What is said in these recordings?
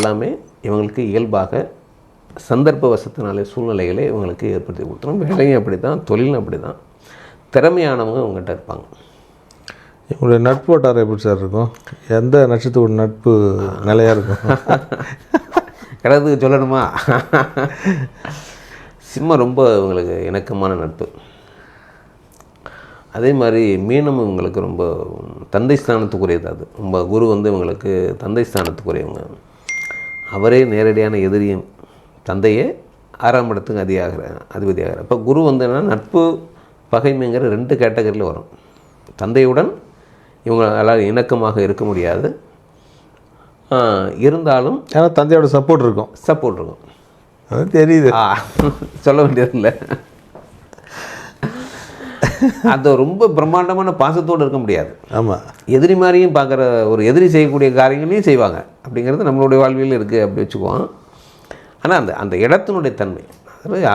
எல்லாமே இவங்களுக்கு இயல்பாக சந்தர்ப்ப வசத்தினாலே சூழ்நிலைகளே இவங்களுக்கு ஏற்படுத்தி கொடுத்துரும். வேலையும் அப்படி தான், தொழிலும் அப்படி தான். திறமையானவங்க அவங்ககிட்ட இருப்பாங்க. இவங்களுடைய நட்பு வட்டாரம் எப்படி சார் இருக்கும்? எந்த நட்சத்திரோட நட்பு நிலையாக இருக்கும்? கடவுளுக்கு சொல்லணுமா? சிம்மம் ரொம்ப இவங்களுக்கு இணக்கமான நட்பு. அதே மாதிரி மீனம் இவங்களுக்கு ரொம்ப தந்தை ஸ்தானத்துக்குரியது. அது ரொம்ப குரு வந்து இவங்களுக்கு தந்தை ஸ்தானத்துக்குரியவங்க. அவரே நேரடியான எதிரியும் தந்தையே 6ஆம் இடத்துக்கு அதிபதியாகிறார். அப்போ குரு வந்து என்னன்னா நட்பு பகைமைங்கிற 2 கேட்டகரியில் வரும். தந்தையுடன் இவங்களால் இணக்கமாக இருக்க முடியாது, இருந்தாலும் ஏன்னா தந்தையோட சப்போர்ட் இருக்கும். அது தெரியுது, சொல்ல வேண்டியதில்லை. அது ரொம்ப பிரம்மாண்டமான பாசத்தோடு இருக்க முடியாது. ஆமாம், எதிரி மாதிரியும் பார்க்குற ஒரு எதிரி செய்யக்கூடிய காரியங்களையும் செய்வாங்க. அப்படிங்கிறது நம்மளுடைய வாழ்வியல் இருக்குது, அப்படி வச்சுக்குவோம். ஆனால் அந்த இடத்தினுடைய தன்மை,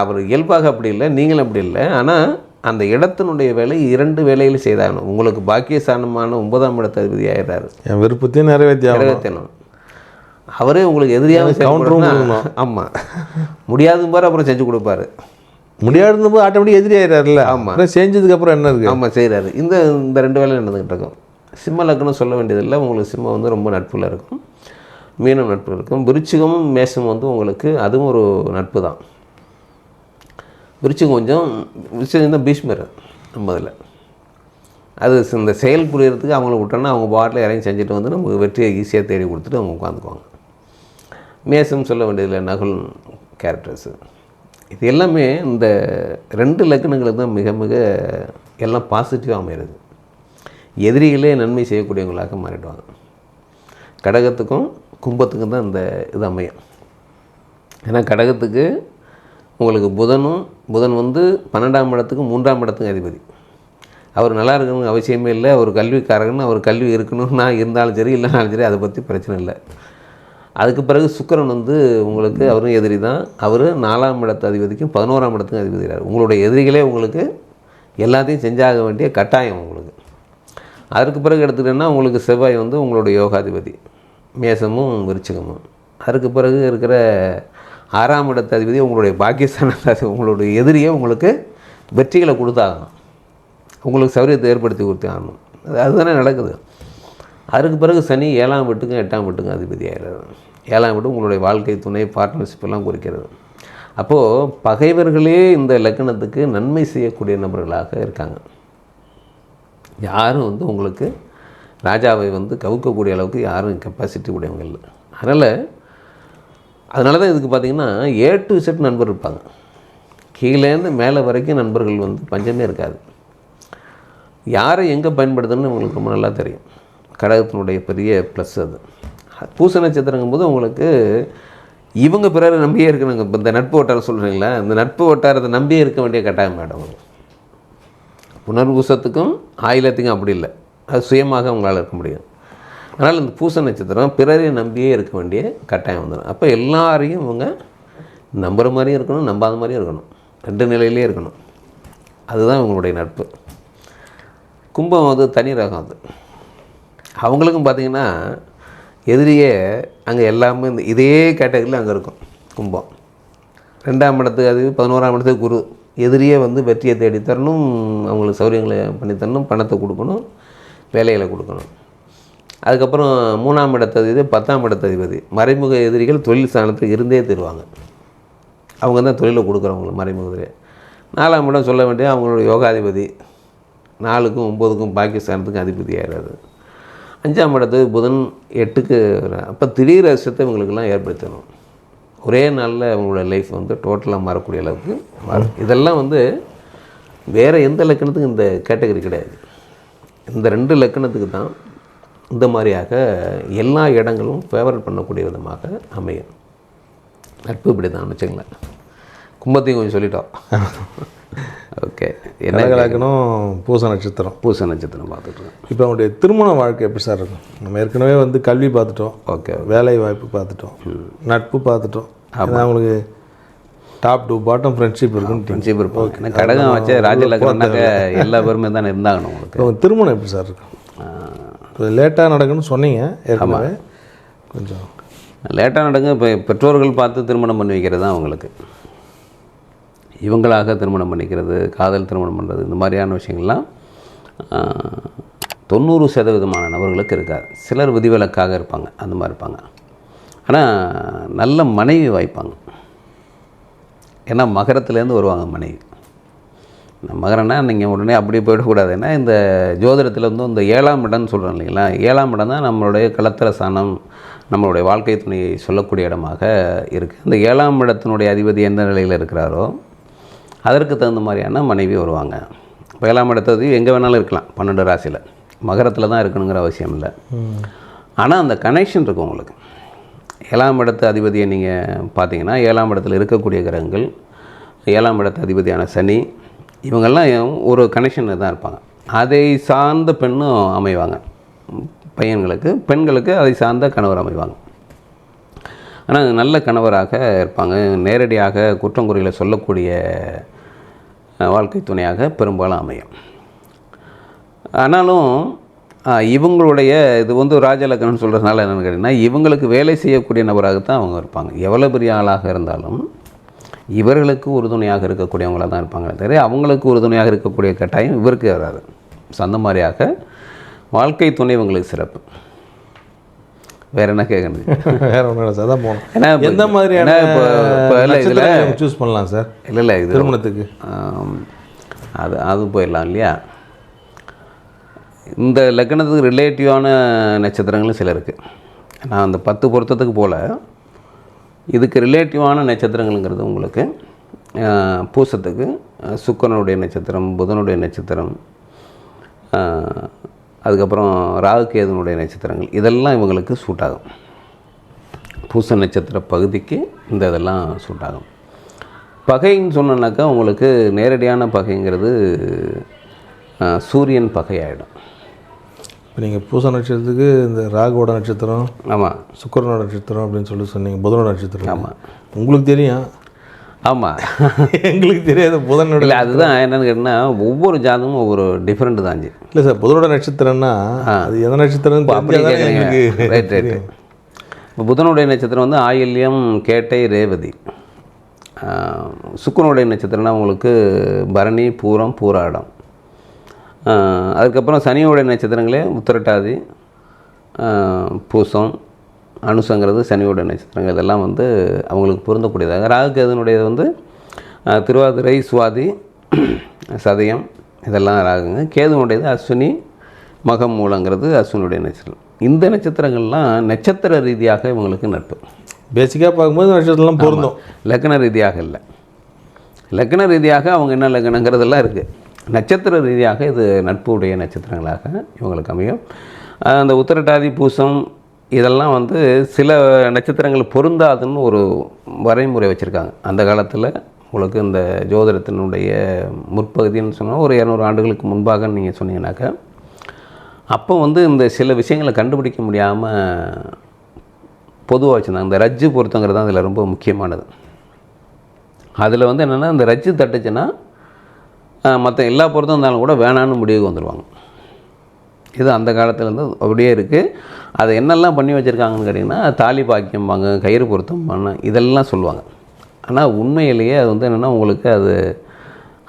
அவர் இயல்பாக அப்படி இல்லை, நீங்களும் அப்படி இல்லை. ஆனால் அந்த இடத்தினுடைய வேலை 2 வேலையில் செய்தாகணும். உங்களுக்கு பாக்கியஸ்தானமான 9ஆம் இடத்து அதிபதி ஆயிடுறாரு. என் விருப்பத்தையும் நிறைவேற்றணும். அவரே உங்களுக்கு எதிரியாக கவுண்டரும். ஆமாம், முடியாதும் பாரு, அப்புறம் செஞ்சு கொடுப்பாரு. முடியாதுன்னு போது ஆட்டோமேட்டிக் எதிரி ஆயிடுறாருல்ல. ஆமாம், செஞ்சதுக்கப்புறம் என்ன இருக்குது? ஆமாம், செய்கிறாரு. இந்த 2 வேலை நடந்துக்கிட்டு இருக்கும். சிம்ம லக்னம் சொல்ல வேண்டியதில்லை. உங்களுக்கு சிம்மம் வந்து ரொம்ப நட்பில் இருக்கும், மீனம் நட்பு இருக்கும். விருச்சிகமும் மேசம் வந்து உங்களுக்கு அதுவும் ஒரு நட்பு தான். விருச்சிகம் விருச்சிகம் தான் பீஷ்மர் நம்ம அதில். அது இந்த செயல் புரியறதுக்கு அவங்கள விட்டோன்னா அவங்க பாட்டில் இறங்கி செஞ்சுட்டு வந்து நமக்கு வெற்றியை ஈஸியாக தேடி கொடுத்துட்டு அவங்க உட்காந்துக்குவாங்க. மேசம் சொல்ல வேண்டியதில்லை, நகுல் கேரக்டர்ஸு. இது எல்லாமே இந்த 2 லக்னங்களுக்கு தான் மிக மிக எல்லாம் பாசிட்டிவாக அமைகிறது. எதிரிகளே நன்மை செய்யக்கூடியவங்களாக மாறிடுவாங்க. கடகத்துக்கும் கும்பத்துக்கும் தான் இந்த இது அமையும். ஏன்னா கடகத்துக்கு உங்களுக்கு புதன் வந்து 12ஆம் இடத்துக்கும் 3ஆம் இடத்துக்கும் அதிபதி. அவர் நல்லா இருக்கணும்னு அவசியமே இல்லை. அவர் கல்விக்காரகன்னு, அவர் கல்வி இருக்கணும்னா இருந்தாலும் சரி இல்லைனாலும் சரி, அதை பற்றி பிரச்சனை இல்லை. அதுக்கு பிறகு சுக்கிரன் வந்து உங்களுக்கு அவரும் எதிரி தான். அவர் 4ஆம் இடத்து அதிபதிக்கும் 11ஆம் இடத்துக்கும் அதிபதிக்கிறார். உங்களுடைய எதிரிகளே உங்களுக்கு எல்லாத்தையும் செஞ்சாக வேண்டிய கட்டாயம் உங்களுக்கு. அதற்கு பிறகு எடுத்துக்கிட்டோன்னா உங்களுக்கு செவ்வாய் வந்து உங்களுடைய யோகாதிபதி, மேசமும் விருச்சிகமும். அதற்கு பிறகு இருக்கிற 6ஆம் இடத்து அதிபதி உங்களுடைய பாக்கியஸ்தான உங்களுடைய எதிரியை உங்களுக்கு வெற்றிகளை கொடுத்தாகணும், உங்களுக்கு சௌரியத்தை ஏற்படுத்தி கொடுத்தாகணும். அதுதானே நடக்குது. அதுக்கு பிறகு சனி 7ஆம் வீட்டுக்கும் 8ஆம் வீட்டுக்கும் அதிபதி ஆகிறார். 7ஆம் வீட்டு உங்களுடைய வாழ்க்கை துணை, பார்ட்னர்ஷிப் எல்லாம் குறிக்கிறது. அப்போது பகைவர்களே இந்த லக்னத்துக்கு நன்மை செய்யக்கூடிய நபர்களாக இருக்காங்க. யாரும் வந்து உங்களுக்கு ராஜாவை வந்து கவுக்கக்கூடிய அளவுக்கு யாரும் கெப்பாசிட்டி உடையவங்க இல்லை. அதனால தான் இதுக்கு பார்த்திங்கன்னா A to Z நண்பர் இருப்பாங்க. கீழேருந்து மேலே வரைக்கும் நண்பர்கள் வந்து பஞ்சமே இருக்காது. யாரை எங்கே பயன்படுத்தணும்னு உங்களுக்கு ரொம்ப நல்லா தெரியும். கடகத்தினுடைய பெரிய ப்ளஸ் அது. பூச நட்சத்திரங்கும் போது உங்களுக்கு இவங்க பிறரை நம்பியே இருக்கணுங்க. இப்போ இந்த நட்பு வட்டாரம் சொல்கிறீங்களா, இந்த நட்பு வட்டாரத்தை நம்பியே இருக்க வேண்டிய கட்டாயம் மேடம். புனர்பூசத்துக்கும் ஆயிலத்துக்கும் அப்படி இல்லை, அது சுயமாக உங்களால் இருக்க முடியும். அதனால் இந்த பூச நட்சத்திரம் பிறரை நம்பியே இருக்க வேண்டிய கட்டாயம் வந்துடும். அப்போ எல்லாரையும் இவங்க நம்புகிற மாதிரியும் இருக்கணும், நம்பாத மாதிரியும் இருக்கணும், 2 நிலையிலே இருக்கணும். அதுதான் இவங்களுடைய நட்பு. கும்பம் வந்து தனி ரகம். அது அவங்களுக்கும் பார்த்திங்கன்னா எதிரியே அங்கே எல்லாமே இந்த இதே கேட்டகரியில் அங்கே இருக்கும். கும்பம் 2ஆம் இடத்துக்கு அது 11ஆம் இடத்துக்கு குரு. எதிரியே வந்து வெற்றியை தேடி தரணும், அவங்களுக்கு சௌரியங்களை பண்ணித்தரணும், பணத்தை கொடுக்கணும், வேலைகளை கொடுக்கணும். அதுக்கப்புறம் 3ஆம் இடத்து அதிபதி 10ஆம் இடத்து அதிபதி. மறைமுக எதிரிகள் தொழில் ஸ்தானத்துக்கு இருந்தே தருவாங்க. அவங்க தான் தொழிலை கொடுக்குறவங்களுக்கு மறைமுக எதிரி. 4ஆம் இடம் சொல்ல வேண்டிய அவங்களோட யோகாதிபதி, 4க்கும் 9க்கும் பாக்கியஸ்தானத்துக்கும் அதிபதி ஆகிறாரு. 5ஆம் இடத்துக்கு புதன் 8க்கு. அப்போ திடீர் அதிர்ஷ்டத்தை இவங்களுக்கெல்லாம் ஏற்படுத்தணும். ஒரே நாளில் அவங்களோட லைஃப் வந்து டோட்டலாக மாறக்கூடிய அளவுக்கு மாறும். இதெல்லாம் வந்து வேறு எந்த லக்கணத்துக்கும் இந்த கேட்டகரி கிடையாது. இந்த 2 லக்கணத்துக்கு தான் இந்த மாதிரியாக எல்லா இடங்களும் ஃபேவர் பண்ணக்கூடிய விதமாக அமையும். நட்பு இப்படி தான் வச்சுங்களேன். கும்பத்தையும் கொஞ்சம் சொல்லிட்டோம். ஓகே, என்ன கலக்கணும்? பூச நட்சத்திரம் பார்த்துட்டோம். இப்போ அவங்களுடைய திருமண வாழ்க்கை எப்படி சார் இருக்கும்? நம்ம ஏற்கனவே வந்து கல்வி பார்த்துட்டோம், ஓகே, வேலை வாய்ப்பு பார்த்துட்டோம், நட்பு பார்த்துட்டோம். அதான் அவங்களுக்கு டாப் டு பாட்டம் ஃப்ரெண்ட்ஷிப் இருக்கும். ஃப்ரெண்ட்ஷிப் இருக்கும். ஓகே, கடகம் வச்சு ராஜலக்கணாக்க எல்லா பேருமே தானே இருந்தாங்கணும். உங்களுக்கு திருமணம் எப்படி சார் இருக்கும்? இப்போ லேட்டாக நடக்குன்னு சொன்னீங்க ஏற்கனவே, கொஞ்சம் லேட்டாக நடங்க. இப்போ பெற்றோர்கள் பார்த்து திருமணம் பண்ணி வைக்கிறது தான் அவங்களுக்கு. இவங்களாக திருமணம் பண்ணிக்கிறது, காதல் திருமணம் பண்ணுறது, இந்த மாதிரியான விஷயங்கள்லாம் 90% நபர்களுக்கு இருக்காது. சிலர் விதிவிலக்காக இருப்பாங்க, அந்த மாதிரி இருப்பாங்க. ஆனால் நல்ல மனைவி வாய்ப்பாங்க. ஏன்னா மகரத்துலேருந்து வருவாங்க மனைவி. மகரம்னா நீங்கள் உடனே அப்படி போயிடக்கூடாது. ஏன்னா இந்த ஜோதிடத்தில் வந்து இந்த 7ஆம் இடம்னு சொல்கிறோம் இல்லைங்களா, 7ஆம் இடம் தான் நம்மளுடைய களத்திர ஸ்தானம், நம்மளுடைய வாழ்க்கை துணையை சொல்லக்கூடிய இடமாக இருக்குது. இந்த 7ஆம் இடத்தினுடைய அதிபதி எந்த நிலையில் இருக்கிறாரோ அதற்கு தகுந்த மாதிரியான மனைவி வருவாங்க. இப்போ 7ஆம் இடத்தது எங்கே வேணாலும் இருக்கலாம், 12 ராசியில், மகரத்தில் தான் இருக்கணுங்கிற அவசியம் இல்லை. ஆனால் அந்த கனெக்ஷன் இருக்கும் உங்களுக்கு. 7ஆம் இடத்து அதிபதியை நீங்கள் பார்த்தீங்கன்னா 7ஆம் இடத்துல இருக்கக்கூடிய கிரகங்கள், 7ஆம் இடத்து அதிபதியான சனி, இவங்கெல்லாம் ஒரு கனெக்ஷனில் தான் இருப்பாங்க. அதை சார்ந்த பெண்ணும் அமைவாங்க பையன்களுக்கு, பெண்களுக்கு அதை சார்ந்த கணவர் அமைவாங்க. ஆனால் நல்ல கணவராக இருப்பாங்க. நேரடியாக குற்றங்குறைகளை சொல்லக்கூடிய வாழ்க்கை துணையாக பெரும்பாலும் அமையும். ஆனாலும் இவங்களுடைய இது வந்து ராஜலக்கணம்னு சொல்கிறதுனால என்னென்னு கேட்டிங்கன்னா, இவங்களுக்கு வேலை செய்யக்கூடிய நபராகத்தான் அவங்க இருப்பாங்க. எவ்வளோ பெரிய ஆளாக இருந்தாலும் இவர்களுக்கு உறுதுணையாக இருக்கக்கூடியவங்களாக தான் இருப்பாங்க. தவிர அவங்களுக்கு உறுதுணையாக இருக்கக்கூடிய கட்டாயம் இவருக்கு வராது. ஸோ அந்த மாதிரியாக வாழ்க்கை துணை இவங்களுக்கு சிறப்பு. வேறு என்ன கேட்குறது? வேறு ஒன்றும் இல்லை சார், தான் போகணும். ஏன்னா எந்த மாதிரியான இப்போ இல்லை இதில் சூஸ் பண்ணலாம் சார்? இல்லை இது திருமணத்துக்கு அது போயிடலாம் இல்லையா. இந்த லக்னத்துக்கு ரிலேட்டிவான நட்சத்திரங்களும் சில இருக்குது. நான் அந்த 10 பொருத்தத்துக்கு போல் இதுக்கு ரிலேட்டிவான நட்சத்திரங்கள்ங்கிறது உங்களுக்கு பூசத்துக்கு சுக்கிரனுடைய நட்சத்திரம், புதனுடைய நட்சத்திரம், அதுக்கப்புறம் ராகுகேதுனுடைய நட்சத்திரங்கள், இதெல்லாம் இவங்களுக்கு சூட் ஆகும். பூச நட்சத்திர பகுதிக்கு இந்த இதெல்லாம் சூட் ஆகும். பகைன்னு சொன்னோன்னாக்கா உங்களுக்கு நேரடியான பகைங்கிறது சூரியன் பகையாயிடும். இப்போ நீங்கள் பூச நட்சத்திரத்துக்கு இந்த ராகுவோட நட்சத்திரம், ஆமாம், சுக்கிரனோட நட்சத்திரம் அப்படின்னு சொல்லி சொன்னீங்க, புதனோட நட்சத்திரம். ஆமாம், உங்களுக்கு தெரியும். ஆமாம், எங்களுக்கு தெரியாது புதனோட. இல்லை அதுதான் என்னென்னு கேட்டால் ஒவ்வொரு ஜாதகமும் ஒவ்வொரு டிஃப்ரெண்ட் தான். இல்லை சார், புதனோட நட்சத்திரம்னா அது எந்த நட்சத்திரம் அப்படி கேட்குறீங்க? Right right. இப்போ புதனுடைய நட்சத்திரம் வந்து ஆயில்யம், கேட்டை, ரேவதி. சுக்கிரனுடைய நட்சத்திரம்னா உங்களுக்கு பரணி, பூரம், பூராடம். அதுக்கப்புறம் சனியோடைய நட்சத்திரங்களே உத்திரட்டாதி, பூசம், அனுசங்கிறது சனியோட நட்சத்திரங்கள். இதெல்லாம் வந்து அவங்களுக்கு பொருந்தக்கூடியதாக. ராகுகேதுனுடையது வந்து திருவாதிரை, சுவாதி, சதயம், இதெல்லாம் ராகுங்க. கேதுனுடையது அஸ்வினி, மகம், மூலங்கிறது அஸ்வினுடைய நட்சத்திரம். இந்த நட்சத்திரங்கள்லாம் நட்சத்திர ரீதியாக இவங்களுக்கு நட்பு. பேசிக்காக பார்க்கும்போது நட்சத்திரம்லாம் பொருந்தும், லக்ன ரீதியாக இல்லை. லக்ன ரீதியாக அவங்க என்ன லக்னங்கிறதெல்லாம் இருக்குது. நட்சத்திர ரீதியாக இது நட்பு உடைய நட்சத்திரங்களாக இவங்களுக்கு அமையும். அந்த உத்திரட்டாதி, பூசம் இதெல்லாம் வந்து சில நட்சத்திரங்கள் பொருந்தாதுன்னு ஒரு வரைமுறை வச்சுருக்காங்க. அந்த காலத்தில் உங்களுக்கு இந்த ஜோதிடத்தினுடைய முற்பகுதின்னு சொன்னால் ஒரு 200 ஆண்டுகளுக்கு முன்பாக நீங்கள் சொன்னீங்கன்னாக்கா, அப்போ வந்து இந்த சில விஷயங்களை கண்டுபிடிக்க முடியாமல் பொதுவாக வச்சுருந்தாங்க. இந்த ரஜ்ஜு பொருத்தங்கிறது தான் அதில் ரொம்ப முக்கியமானது. அதில் வந்து என்னென்னா, இந்த ரஜ்ஜு தட்டுச்சுன்னா மற்ற எல்லா பொருத்தம் இருந்தாலும் கூட வேணான்னு முடிவுக்கு வந்துடுவாங்க. இது அந்த காலத்துலேருந்து அப்படியே இருக்குது. அதை என்னெல்லாம் பண்ணி வச்சுருக்காங்கன்னு கேட்டிங்கன்னா, தாலி பாக்கியம்பாங்க, கயிறு பொருத்தம் பண்ண, இதெல்லாம் சொல்லுவாங்க. ஆனால் உண்மையிலேயே அது வந்து என்னென்னா உங்களுக்கு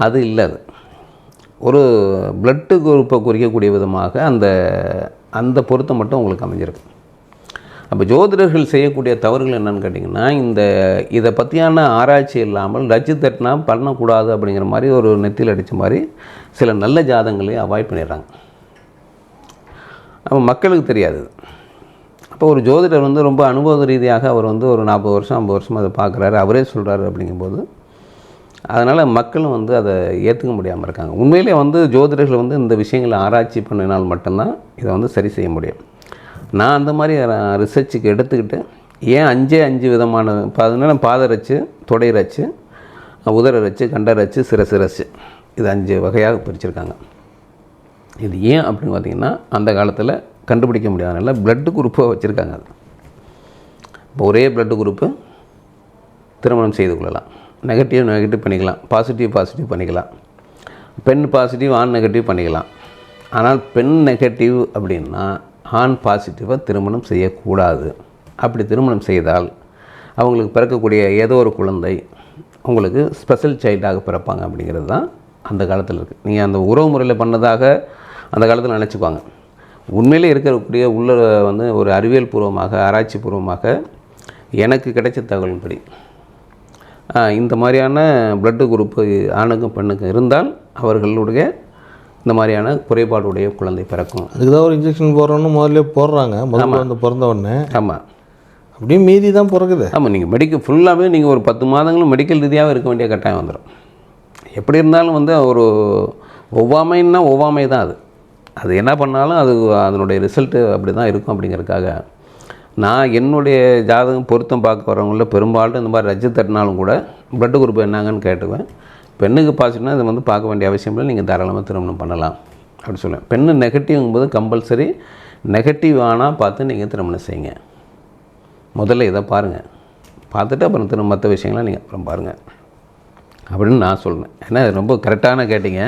அது இல்லை. அது ஒரு பிளட்டு குரூப்பை குறிக்கக்கூடிய விதமாக அந்த பொருத்தம் மட்டும் உங்களுக்கு அமைஞ்சிருக்கு. அப்போ ஜோதிடர்கள் செய்யக்கூடிய தவறுகள் என்னென்னு கேட்டிங்கன்னா, இதை பற்றியான ஆராய்ச்சி இல்லாமல் ரஜ்ஜு தட்டினா பண்ணக்கூடாது அப்படிங்கிற மாதிரி ஒரு நெத்தியில் அடித்த மாதிரி சில நல்ல ஜாதகங்களையும் அவாய்ட் பண்ணிடுறாங்க. அப்போ மக்களுக்கு தெரியாது. அப்போ ஒரு ஜோதிடர் வந்து ரொம்ப அனுபவ ரீதியாக அவர் வந்து ஒரு 40 வருஷம் 50 வருஷம் அதை பார்க்குறாரு, அவரே சொல்கிறாரு அப்படிங்கும்போது அதனால் மக்களும் வந்து அதை ஏற்றுக்க முடியாமல் இருக்காங்க. உண்மையிலே வந்து ஜோதிடர்கள் வந்து இந்த விஷயங்களை ஆராய்ச்சி பண்ணினால் மட்டும்தான் இதை வந்து சரி செய்ய முடியும். நான் அந்த மாதிரி ரிசர்ச்சுக்கு எடுத்துக்கிட்டு ஏன் 5 விதமான அதனால பாதரச்சு, தொடைரச்சு, உதரரச்சு, கண்டரச்சு, சிரசிரச்சு, இது 5 வகையாக பிரிச்சுருக்காங்க. இது ஏன் அப்படின்னு பார்த்திங்கன்னா, அந்த காலத்தில் கண்டுபிடிக்க முடியாதனால பிளட்டு குரூப்பை வச்சுருக்காங்க. அது இப்போ ஒரே பிளட்டு குரூப்பு திருமணம் செய்து கொள்ளலாம். நெகட்டிவ் பண்ணிக்கலாம், பாசிட்டிவ் பண்ணிக்கலாம். பெண் பாசிட்டிவ், ஆண் நெகட்டிவ் பண்ணிக்கலாம். ஆனால் பெண் நெகட்டிவ் அப்படின்னா ஆண் பாசிட்டிவாக திருமணம் செய்யக்கூடாது. அப்படி திருமணம் செய்தால் அவங்களுக்கு பிறக்கக்கூடிய ஏதோ ஒரு குழந்தை உங்களுக்கு ஸ்பெஷல் சைல்டாக பிறப்பாங்க அப்படிங்கிறது தான் அந்த காலத்தில் இருக்குது. நீங்கள் அந்த உறவு முறையில் பண்ணதாக அந்த காலத்தில் நினச்சிக்குவாங்க. உண்மையிலே இருக்கக்கூடிய உள்ள வந்து ஒரு அறிவியல் பூர்வமாக ஆராய்ச்சி பூர்வமாக எனக்கு கிடைச்ச தகவலின்படி இந்த மாதிரியான பிளட்டு குரூப்பு ஆணுக்கும் பெண்ணுக்கும் இருந்தால் அவர்களுடைய இந்த மாதிரியான குறைபாடுடைய குழந்தை பிறக்கும். அதுக்கு தான் ஒரு இன்ஜெக்ஷன் போடுறோன்னு முதல்ல போடுறாங்க. முதல்ல வந்து பிறந்த உடனே. ஆமாம், அப்படியே மீதி தான் பிறகுது. ஆமாம், நீங்கள் மெடிக்கல் ஃபுல்லாகவே நீங்கள் ஒரு 10 மாதங்களும் மெடிக்கல் ரீதியாக இருக்க வேண்டிய கட்டாயம் வந்துடும். எப்படி இருந்தாலும் வந்து ஒரு ஒவ்வாமைன்னா ஒவ்வாமை தான். அது என்ன பண்ணாலும் அது அதனுடைய ரிசல்ட்டு அப்படி தான் இருக்கும். அப்படிங்கிறதுக்காக நான் என்னுடைய ஜாதகம் பொருத்தம் பார்க்க வரவங்கள பெரும்பாலும் இந்த மாதிரி ரஜ்ஜு தட்டினாலும் கூட பிளட்டு குரூப் என்னங்கன்னு கேட்டுவேன். பெண்ணுக்கு பாசிட்டிவ்னா இதை வந்து பார்க்க வேண்டிய அவசியம் இல்லை, நீங்கள் தாராளமாக திருமணம் பண்ணலாம் அப்படி சொல்லுவேன். பெண்ணு நெகட்டிவ்ங்கும்போது கம்பல்சரி நெகட்டிவ் ஆனால் பார்த்து நீங்கள் திருமணம் செய்யுங்க. முதல்ல இதை பாருங்கள், பார்த்துட்டு அப்புறம் மற்ற விஷயங்கள்லாம் நீங்கள் அப்புறம் பாருங்கள் அப்படின்னு நான் சொல்கிறேன். ஏன்னா ரொம்ப கரெக்டான கேட்டிங்க.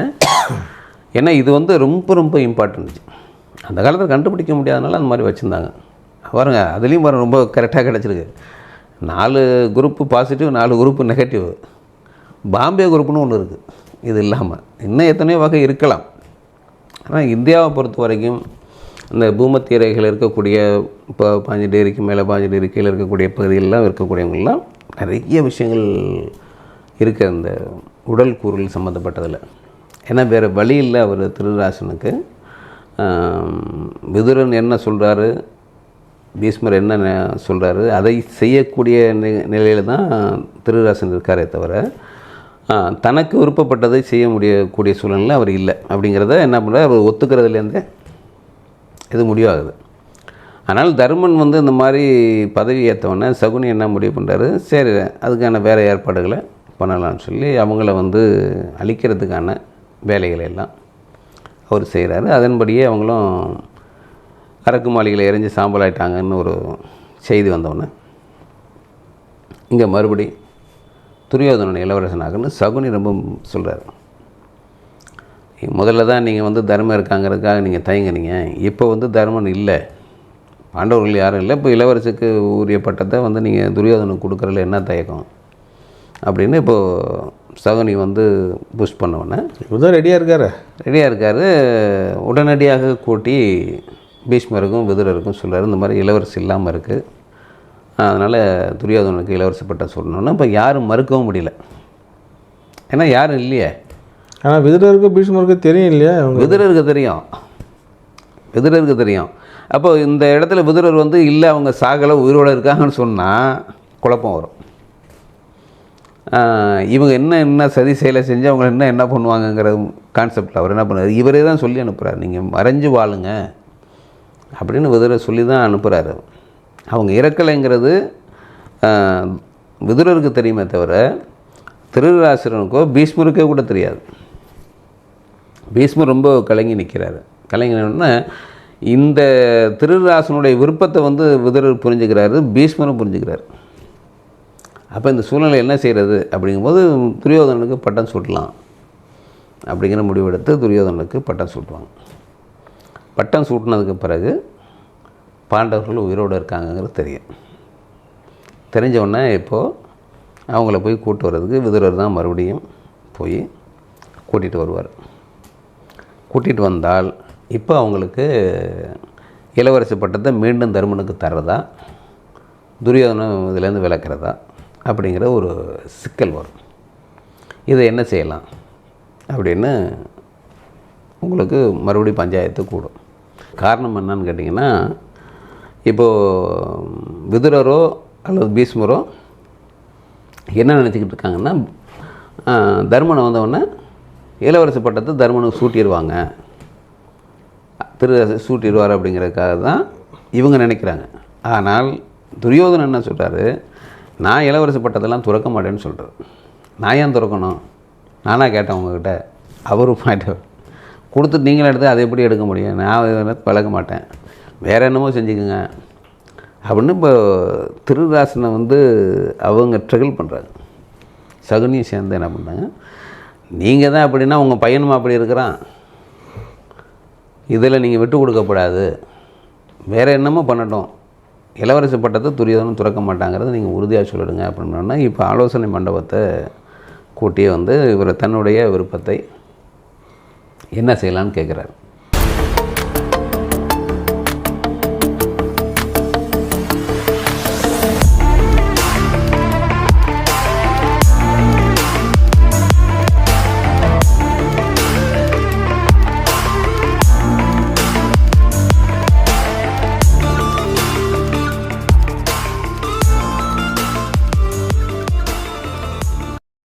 ஏன்னா இது வந்து ரொம்ப ரொம்ப இம்பார்ட்டன்ட். அந்த காலத்தில் கண்டுபிடிக்க முடியாதனால அந்த மாதிரி வச்சுருந்தாங்க. பாருங்க, அதுலேயும் பாருங்கள் ரொம்ப கரெக்டாக கிடச்சிருக்கு. 4 group positive, 4 group negative. Bombay குரூப்புன்னு ஒன்று இருக்குது. இது இல்லாமல் இன்னும் எத்தனையோ வகை இருக்கலாம். ஆனால் இந்தியாவை பொறுத்த வரைக்கும் இந்த பூமத்திய ரேகையில் இருக்கக்கூடிய இப்போ 5 டிகிரிக்கு மேலே 5 டிகிரி கீழே இருக்கக்கூடிய பகுதிகளெலாம் இருக்கக்கூடியவங்களாம் நிறைய விஷயங்கள் இருக்குது அந்த உடல் கூறுகள் சம்மந்தப்பட்டதில். ஏன்னா வேறு வழி இல்லை. அவர் திருராசனுக்கு விதுரன் என்ன சொல்கிறாரு, பீஷ்மர் என்ன சொல்கிறாரு, அதை செய்யக்கூடிய நிலையில் தான் திருராசன் இருக்காரே தவிர தனக்கு விருப்பப்பட்டதை செய்ய முடியக்கூடிய சூழ்நிலை அவர் இல்லை. அப்படிங்கிறத என்ன பண்ணுறாரு, அவர் ஒத்துக்கிறதுலேருந்தே இது முடிவாகுது. ஆனால் தர்மன் வந்து இந்த மாதிரி பதவி ஏற்றவொடனே சகுனி என்ன முடிவு பண்ணுறாரு, சரி அதுக்கான வேறு ஏற்பாடுகளை பண்ணலான்னு சொல்லி அவங்கள வந்து அழிக்கிறதுக்கான வேலைகளை எல்லாம் அவர் செய்கிறாரு. அதன்படியே அவங்களும் அரக்கு மாளிகையில் எரிஞ்சு சாம்பல் ஆகிட்டாங்கன்னு ஒரு செய்தி வந்தோடனே இங்கே மறுபடி துரியோதனன் இளவரசனாகன்னு சகுனி ரொம்ப சொல்கிறார். முதல்ல தான் நீங்கள் வந்து தர்மம் இருக்காங்கிறதுக்காக நீங்கள் தயங்குனீங்க. இப்போ வந்து தர்மன் இல்லை, பாண்டவர்கள் யாரும் இல்லை, இப்போ இளவரசுக்கு உரிய பட்டத்தை வந்து நீங்கள் துரியோதனுக்கு கொடுக்குறதுல என்ன தயக்கம் அப்படின்னு இப்போது சகுனி வந்து புஷ் பண்ணவுடனே இப்போதான் ரெடியாக இருக்கார். உடனடியாக கூட்டி பீஷ்மருக்கும் விதுரருக்கும் சொல்கிறார், இந்த மாதிரி இளவரசி இல்லாமல் இருக்குது, அதனால் துரியோதனுக்கு இளவரசி பட்டம் சொல்லணுன்னா இப்போ யாரும் மறுக்கவும் முடியல. ஏன்னா யாரும் இல்லையே. ஆனால் விதுரருக்கு பீஷ்மருக்கு தெரியும் இல்லையா? விதுரருக்கு தெரியும். அப்போ இந்த இடத்துல விதுரர் வந்து இல்லை அவங்க சாகலை உயிரோடு இருக்காங்கன்னு சொன்னால் குழப்பம் வரும். இவங்க என்ன சதி செயலை செஞ்சு அவங்க என்ன பண்ணுவாங்கங்கிற கான்செப்டில் அவர் என்ன பண்ணுறாரு, இவரே தான் சொல்லி அனுப்புகிறார், நீங்கள் மறைஞ்சு வாழுங்க அப்படின்னு விதுரர் சொல்லி தான் அனுப்புகிறாரு. அவங்க இறக்கலைங்கிறது விதுரருக்கு தெரியுமே தவிர திருராசனுக்கோ பீஷ்மருக்கே கூட தெரியாது. பீஷ்மர் ரொம்ப கலங்கி நிற்கிறாரு. கலங்கினோடனே இந்த திருராசனுடைய விருப்பத்தை வந்து விதுரர் புரிஞ்சுக்கிறாரு, பீஷ்மரும் புரிஞ்சுக்கிறார். அப்போ இந்த சூழ்நிலை என்ன செய்கிறது அப்படிங்கும்போது துரியோதனனுக்கு பட்டம் சூட்டலாம் அப்படிங்கிற முடிவெடுத்து துரியோதனனுக்கு பட்டம் சூட்டுவாங்க. பட்டம் சூட்டினதுக்கு பிறகு பாண்டவர்கள் உயிரோடு இருக்காங்கங்கிறது தெரியும். தெரிஞ்சவுடனே இப்போது அவங்கள போய் கூட்டு வர்றதுக்கு விதுரர் தான் மறுபடியும் போய் கூட்டிகிட்டு வருவார். கூட்டிகிட்டு வந்தால் இப்போ அவங்களுக்கு இளவரசி பட்டத்தை மீண்டும் தருமனுக்கு தர்றதா, துரியோதனன் இதிலேருந்து விளக்குறதா அப்படிங்கிற ஒரு சிக்கல் வரும். இதை என்ன செய்யலாம் அப்படின்னு உங்களுக்கு மறுபடியும் பஞ்சாயத்து கூடும். காரணம் என்னன்னு கேட்டிங்கன்னா, இப்போது விதுரரோ அல்லது பீஷ்மரோ என்ன நினச்சிக்கிட்டு இருக்காங்கன்னா, தர்மனை வந்தவுடனே இளவரசி பட்டத்தை தர்மனுக்கு சூட்டிடுவாங்க, சூட்டிடுவார் அப்படிங்கிறதுக்காக தான் இவங்க நினைக்கிறாங்க. ஆனால் துரியோதனன் என்ன சொல்கிறாரு, நான் இளவரசி பட்டத்தெல்லாம் துறக்க மாட்டேன்னு சொல்கிறார். நான் ஏன் துறக்கணும், நானாக கேட்டேன் உங்ககிட்ட, அவரு பாயிண்ட் கொடுத்துட்டு நீங்களும் எடுத்து அதை எப்படி எடுக்க முடியும், நான் பழக மாட்டேன், வேறு என்னமோ செஞ்சுக்குங்க அப்படின்னு இப்போ திருராசனை வந்து அவங்க ட்ரகிள் பண்ணுறாங்க. சகுனியும் சேர்ந்து என்ன பண்ணுறாங்க, நீங்கள் தான் அப்படின்னா உங்கள் பையனுமா அப்படி இருக்கிறான், இதில் நீங்கள் விட்டு கொடுக்கப்படாது, வேறு என்னமோ பண்ணட்டும் இளவரசி பட்டத்தை துரியோதனன் துறக்க மாட்டாங்கிறத நீங்கள் உறுதியாக சொல்லிடுங்க அப்படின்னா இப்போ ஆலோசனை மண்டபத்தை கூட்டியே வந்து இவர் தன்னுடைய விருப்பத்தை என்ன செய்யலான்னு கேட்குறாரு.